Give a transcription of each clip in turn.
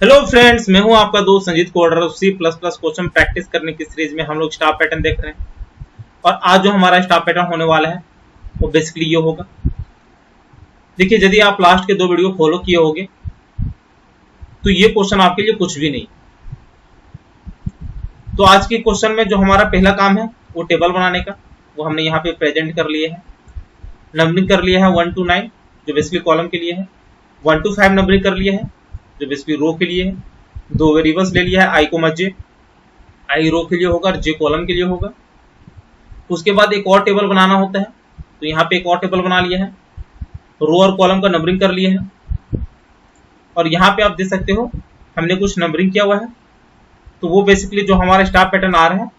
Hello friends, मैं हूं आपका दोस्त Sanjeet coder. C plus plus question practice करने की सीरीज में हम लोग स्टार पैटर्न देख रहे हैं और आज जो हमारा स्टार पैटर्न होने वाला है वो बेसिकली ये होगा। देखिए, यदि आप लास्ट के दो वीडियो फॉलो किए होंगे तो ये क्वेश्चन आपके लिए कुछ भी नहीं। तो आज के क्वेश्चन में जो हमारा पहला काम है वो टेबल बनाने का, वो हमने यहाँ पे प्रेजेंट कर लिए है। नंबरिंग कर लिया है 1 to 9 जो बेसिकली कॉलम के लिए है। 1 to 5 नंबरिंग कर लिया है जो बेसिकली रो के लिए है। दो वेरिएबल्स ले लिया है आई को जे, आई रो के लिए होगा और जे कॉलम के लिए होगा। उसके बाद एक और टेबल बनाना होता है, तो यहाँ पे एक और टेबल बना लिया है। रो और कॉलम का नंबरिंग कर लिया है और यहाँ पे आप देख सकते हो हमने कुछ नंबरिंग किया हुआ है, तो वो बेसिकली जो हमारा स्टार पैटर्न आ रहा है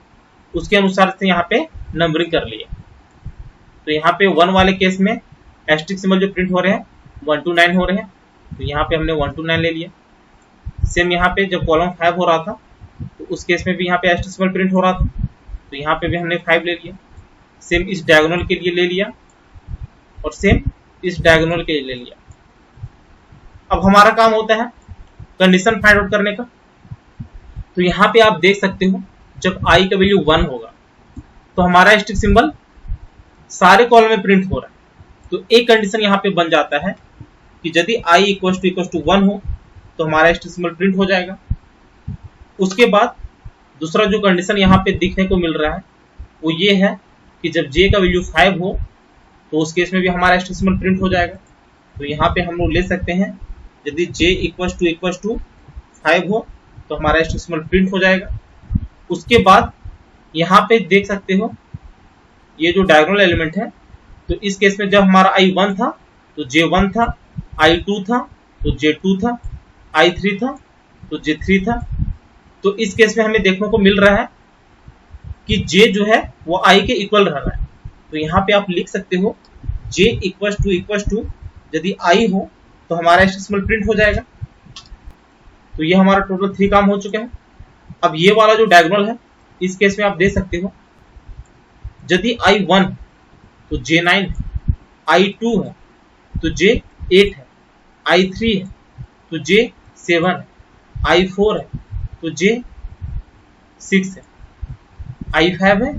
उसके अनुसार से यहाँ पे नंबरिंग कर लिया। तो यहाँ पे 1 वाले केस में एस्ट्रिक सिंबल जो प्रिंट हो रहे हैं 1 to 9 हो रहे हैं, तो यहाँ पे हमने 1 to 9 ले लिया। सेम यहाँ पे जब कॉलम 5 हो रहा था तो उस केस में भी यहाँ पे एस्ट्रिक सिंबल प्रिंट हो रहा था, तो यहाँ पे भी हमने 5 ले लिया। सेम इस डायगोनल के लिए ले लिया और सेम इस डायगोनल के लिए ले लिया। अब हमारा काम होता है कंडीशन फाइंड आउट करने का। तो यहाँ पे आप देख सकते हो जब आई का वैल्यू 1 होगा तो हमारा एस्ट्रिक सिंबल सारे कॉलम में प्रिंट हो रहा है। तो एक कंडीशन यहाँ पे बन जाता है कि यदि i इक्वल टू 1 हो तो हमारा एस्ट्रिक सिंबल प्रिंट हो जाएगा। उसके बाद दूसरा जो कंडीशन यहाँ पे दिखने को मिल रहा है वो ये है कि जब j का वैल्यू 5 हो तो उस केस में भी हमारा एस्ट्रिक सिंबल प्रिंट हो जाएगा। तो यहाँ पे हम लोग ले सकते हैं यदि j इक्वल टू 5 हो तो हमारा एस्ट्रिक सिंबल प्रिंट हो जाएगा। उसके बाद यहाँ पे देख सकते हो ये जो डायगोनल एलिमेंट है, तो इस केस में जब हमारा i 1 था तो j 1 था, i 2 था तो j 2 था, i 3 था तो j 3 था। तो इस केस में हमें देखने को मिल रहा है कि j जो है वो i के इक्वल रह रहा है। तो यहाँ पे आप लिख सकते हो j इक्वल टू यदि i हो तो हमारा एस्ट्रिक सिंबल प्रिंट हो जाएगा। तो ये हमारा टोटल 3 काम हो चुके हैं। अब ये वाला जो डायगोनल है इस केस में आप देख सकते हो यदि i 1 तो j 9 है, i 2 है तो j 8 है, i 3 है तो j 7 है, i 4 है तो j 6 है, i 5 है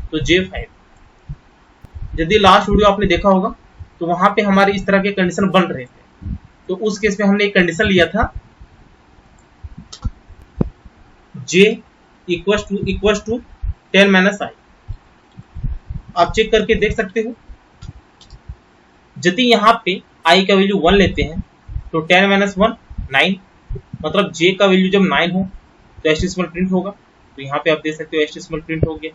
तो j 5। यदि लास्ट वीडियो आपने देखा होगा तो वहां पे हमारे इस तरह के कंडीशन बन रहे थे। तो उस केस में हमने एक कंडीशन लिया था j equal to 10 minus i। आप चेक करके देख सकते हो यदि यहाँ पे i का वैल्यू 1 लेते हैं तो 10 माइनस 1 9, मतलब j का वैल्यू जब 9 हो तो एस्ट्रिक सिंबल प्रिंट होगा। तो यहाँ पे आप देख सकते हो एस्ट्रिक सिंबल प्रिंट हो गया।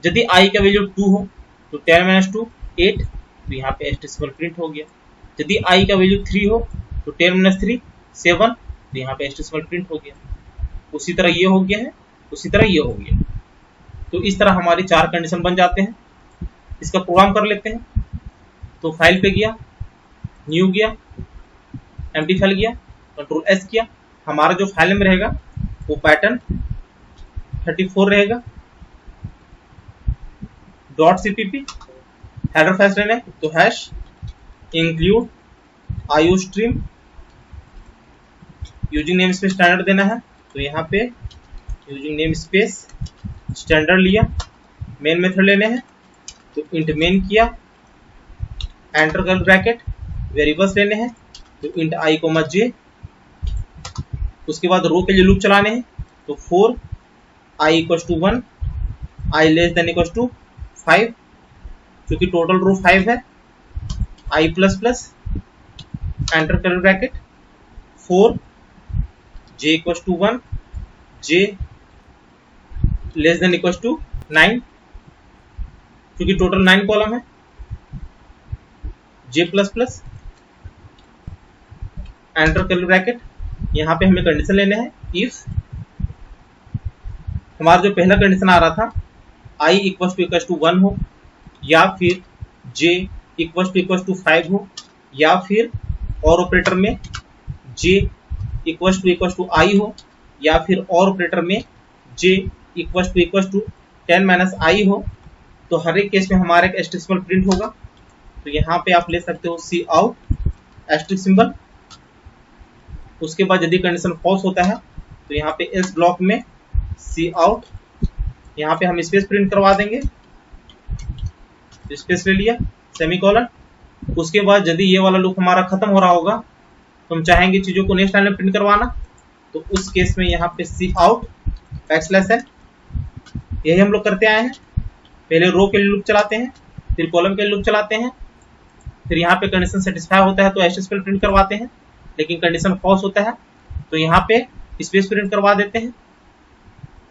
यदि i का वैल्यू 2 हो तो 10 माइनस 2 8, तो यहाँ पे एस्ट्रिक सिंबल प्रिंट हो गया। यदि i का वैल्यू 3 हो तो 10 माइनस 3 7, तो यहाँ पे एस्ट्रिक सिंबल प्रिंट हो गया। उसी तरह ये हो गया है, उसी तरह ये हो गया। तो इस तरह हमारी 4 कंडीशन बन जाते हैं। इसका प्रोग्राम कर लेते हैं। तो फाइल पे गया, न्यू गया, एम्प्टी फाइल गया, कंट्रोल एस किया। हमारा जो फाइल में रहेगा वो पैटर्न 34 रहेगा। .cpp हेडर फाइल रहना है तो hash include iostream, using name space standard देना है तो यहाँ पे यूजिंग नेम स्पेस स्टैंडर्ड लिया। मेन मेथड लेने हैं तो इंट मेन किया, एंटर कर ब्रैकेट। वेरिएबल्स लेने हैं तो इंट i j। उसके बाद रो के लिए लूप चलाने हैं तो 4 i equal to 1, i less than equal to 5, क्योंकि टोटल रो 5 है, i प्लस प्लस, एंटर कर bracket 4 j equal to 1, j less than equal to 9, क्योंकि टोटल 9 कॉलम है, j प्लस प्लस, एंटर कर ब्रैकेट। यहाँ पे हमें कंडीशन लेने हैं इफ हमारा जो पहला कंडीशन आ रहा था i इक्वल टू 1 हो, या फिर j इक्वल टू 5 हो, या फिर और ऑपरेटर में j इक्वल टू i हो, या फिर और ऑपरेटर में j equal to 10 minus i हो, तो हर एक केस में हमारा एक एस्ट्रिक सिंबल प्रिंट होगा। तो यहाँ पे आप ले सकते हो सी आउट एस्ट्रिक सिंबल उसके बाद यदि कंडीशन फॉल्स होता है तो यहाँ पे एल्स ब्लॉक में सी आउट, यहाँ पे हम स्पेस प्रिंट करवा देंगे, स्पेस ले लिया, सेमीकोलन। उसके बाद यदि ये वाला लूप हमारा खत्म हो रहा होगा तो हम चाहेंगे चीजों को नेक्स्ट लाइन में प्रिंट करवाना, तो उस केस में यहाँ पे सी आउट \n, यही हम लोग करते आए हैं। पहले रो के लिए लूप चलाते हैं, फिर कॉलम के लिए लूप चलाते हैं, फिर यहाँ पे कंडीशन सेटिस्फाई होता है तो एसएसएल प्रिंट करवाते हैं, लेकिन कंडीशन फॉल्स होता है तो यहाँ पे स्पेस प्रिंट करवा देते हैं,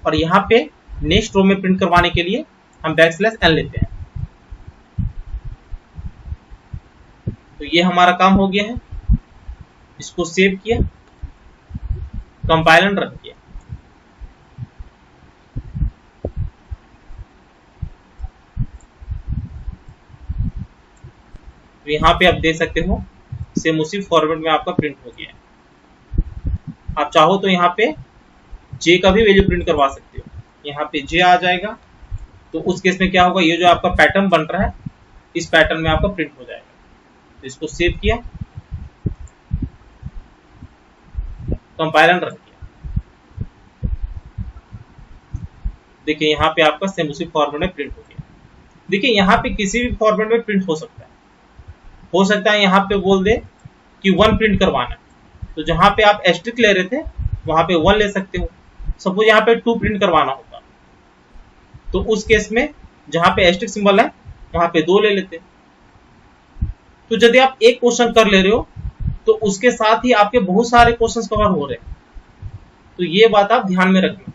और यहाँ पे नेक्स्ट रो में प्रिंट करवाने के लिए हम \n लेते हैं। तो ये हमारा काम हो गया है। इसको सेव किया, कंपाइल एंड रन किया। तो यहाँ पे आप देख सकते हो सेम उसी फॉर्मेट में आपका प्रिंट हो गया है। आप चाहो तो यहाँ पे जे का भी वैल्यू प्रिंट करवा सकते हो, यहाँ पे जे आ जाएगा। तो उस केस में क्या होगा, ये जो आपका पैटर्न बन रहा है इस पैटर्न में आपका प्रिंट हो जाएगा। तो इसको सेव किया, कंपाइल एंड रन किया। देखिए यहाँ पे आपका सेम उसी फॉर्मेट में प्रिंट हो गया। देखिए यहाँ पे किसी भी फॉर्मेट में प्रिंट हो सकता है यहाँ पे बोल दे कि 1 प्रिंट करवाना है, तो जहां पे आप एस्ट्रिक ले रहे थे वहां पे 1 ले सकते हो। सपोज यहाँ पे 2 प्रिंट करवाना होगा तो उस केस में जहां पे एस्ट्रिक सिंबल है वहां पे 2 ले लेते। तो यदि आप एक क्वेश्चन कर ले रहे हो तो उसके साथ ही आपके बहुत सारे क्वेश्चंस कवर हो रहे हैं, तो ये बात आप ध्यान में रखना,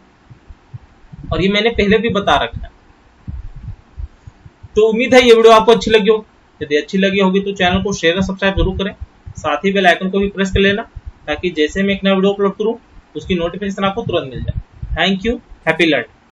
और ये मैंने पहले भी बता रखा है। तो उम्मीद है ये वीडियो आपको अच्छी लगी होगी। यदि अच्छी लगी होगी तो चैनल को शेयर और सब्सक्राइब जरूर करें, साथ ही बेल आइकन को भी प्रेस कर लेना ताकि जैसे मैं एक नया वीडियो अपलोड करूं उसकी नोटिफिकेशन आपको तुरंत मिल जाए। Thank you, happy learning.